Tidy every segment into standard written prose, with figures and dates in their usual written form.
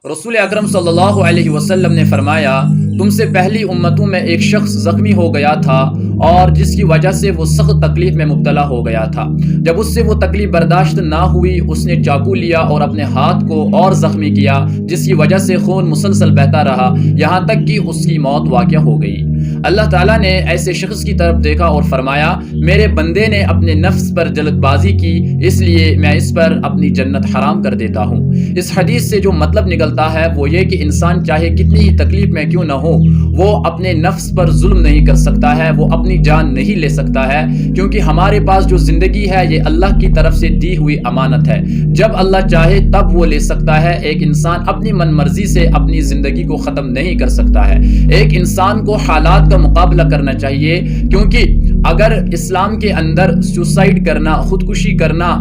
رسول اکرم صلی اللہ علیہ وسلم نے فرمایا، تم سے پہلی امتوں میں ایک شخص زخمی ہو گیا تھا اور جس کی وجہ سے وہ سخت تکلیف میں مبتلا ہو گیا تھا۔ جب اس سے وہ تکلیف برداشت نہ ہوئی، اس نے چاقو لیا اور اپنے ہاتھ کو اور زخمی کیا، جس کی وجہ سے خون مسلسل بہتا رہا یہاں تک کہ اس کی موت واقع ہو گئی۔ اللہ تعالیٰ نے ایسے شخص کی طرف دیکھا اور فرمایا، میرے بندے نے اپنے نفس پر جلد بازی کی، اس لیے میں اس پر اپنی جنت حرام کر دیتا ہوں۔ اس حدیث سے جو مطلب نکلتا ہے وہ یہ کہ انسان چاہے کتنی ہی تکلیف میں کیوں نہ ہو، وہ اپنے نفس پر ظلم نہیں کر سکتا ہے، وہ اپنی جان نہیں لے سکتا ہے، کیونکہ ہمارے پاس جو زندگی ہے یہ اللہ کی طرف سے دی ہوئی امانت ہے۔ جب اللہ چاہے تب وہ لے سکتا ہے۔ ایک انسان اپنی من مرضی سے اپنی زندگی کو ختم نہیں کر سکتا ہے۔ ایک انسان کو حالات کا مقابلہ کرنا چاہیے، کیونکہ اگر اسلام کے اندر سوسائڈ کرنا، خودکشی کرنا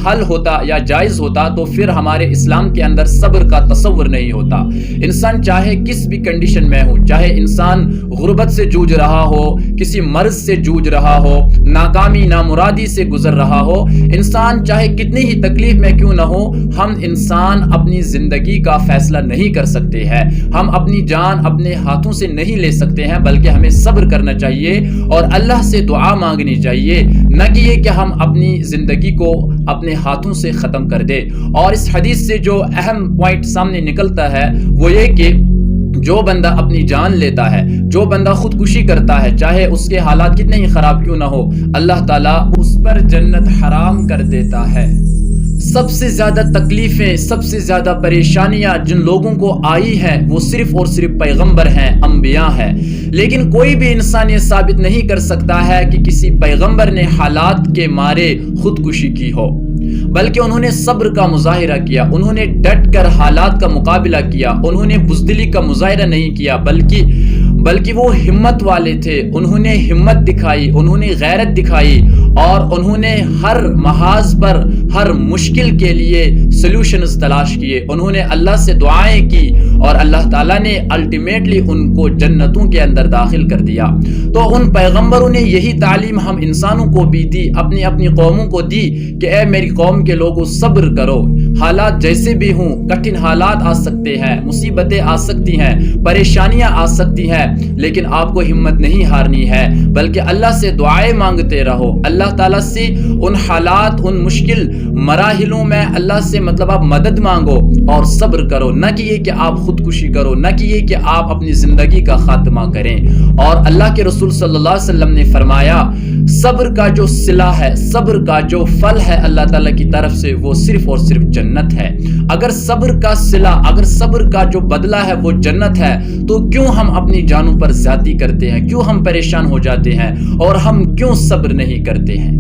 حل ہوتا یا جائز ہوتا تو پھر ہمارے اسلام کے اندر صبر کا تصور نہیں ہوتا۔ انسان چاہے کس بھی کنڈیشن میں ہو، چاہے انسان غربت سے جوجھ رہا ہو، کسی مرض سے جوجھ رہا ہو، ناکامی نامرادی سے گزر رہا ہو، انسان چاہے کتنی ہی تکلیف میں کیوں نہ ہو، ہم انسان اپنی زندگی کا فیصلہ نہیں کر سکتے ہیں۔ ہم اپنی جان اپنے ہاتھوں سے نہیں لے سکتے ہیں، بلکہ ہمیں صبر کرنا چاہیے اور اللہ سے دعا مانگنی چاہیے، نہ کہ یہ کہ ہم اپنی زندگی کو اپنے ہاتھوں سے ختم کر دے۔ اور اس حدیث سے جو اہم پوائنٹ سامنے نکلتا ہے وہ یہ کہ جو بندہ اپنی جان لیتا ہے، جو بندہ خودکشی کرتا ہے، چاہے اس کے حالات کتنے ہی خراب کیوں نہ ہو، اللہ تعالیٰ اس پر جنت حرام کر دیتا ہے۔ سب سے زیادہ تکلیفیں، سب سے زیادہ پریشانیاں جن لوگوں کو آئی ہیں وہ صرف اور صرف پیغمبر ہیں، انبیاء ہیں، لیکن کوئی بھی انسان یہ ثابت نہیں کر سکتا ہے کہ کسی پیغمبر نے حالات کے مارے خودکشی کی ہو، بلکہ انہوں نے صبر کا مظاہرہ کیا، انہوں نے ڈٹ کر حالات کا مقابلہ کیا، انہوں نے بزدلی کا مظاہرہ نہیں کیا، بلکہ وہ ہمت والے تھے، انہوں نے ہمت دکھائی، انہوں نے غیرت دکھائی، اور انہوں نے ہر محاذ پر ہر مشکل کے لیے سلوشنز تلاش کیے، انہوں نے اللہ سے دعائیں کی اور اللہ تعالیٰ نے الٹیمیٹلی ان کو جنتوں کے اندر داخل کر دیا۔ تو ان پیغمبروں نے یہی تعلیم ہم انسانوں کو بھی دی، اپنی اپنی قوموں کو دی کہ اے میری قوم کے لوگوں صبر کرو، حالات جیسے بھی ہوں، کٹھن حالات آ سکتے ہیں، مصیبتیں آ سکتی ہیں، پریشانیاں آ سکتی ہیں، لیکن آپ کو ہمت نہیں ہارنی ہے، بلکہ اللہ سے دعائیں مانگتے رہو، اللہ تعالیٰ سے ان حالات، ان مشکل مراحلوں میں اللہ سے آپ مدد مانگو اور صبر کرو، نہ کہ یہ کہ آپ خودکشی کرو، نہ کہ یہ کہ آپ اپنی زندگی کا خاتمہ کریں۔ اور اللہ کے رسول صلی اللہ علیہ وسلم نے فرمایا، صبر کا جو صلہ ہے، صبر کا جو پھل ہے اللہ تعالیٰ کی طرف سے، وہ صرف اور صرف جنت ہے۔ اگر صبر کا صلہ، اگر صبر کا جو بدلہ ہے وہ جنت ہے، تو کیوں ہم اپنی جانوں پر زیادتی کرتے ہیں، کیوں ہم پریشان ہو جاتے ہیں، اور ہم کیوں صبر نہیں کرتے ہیں؟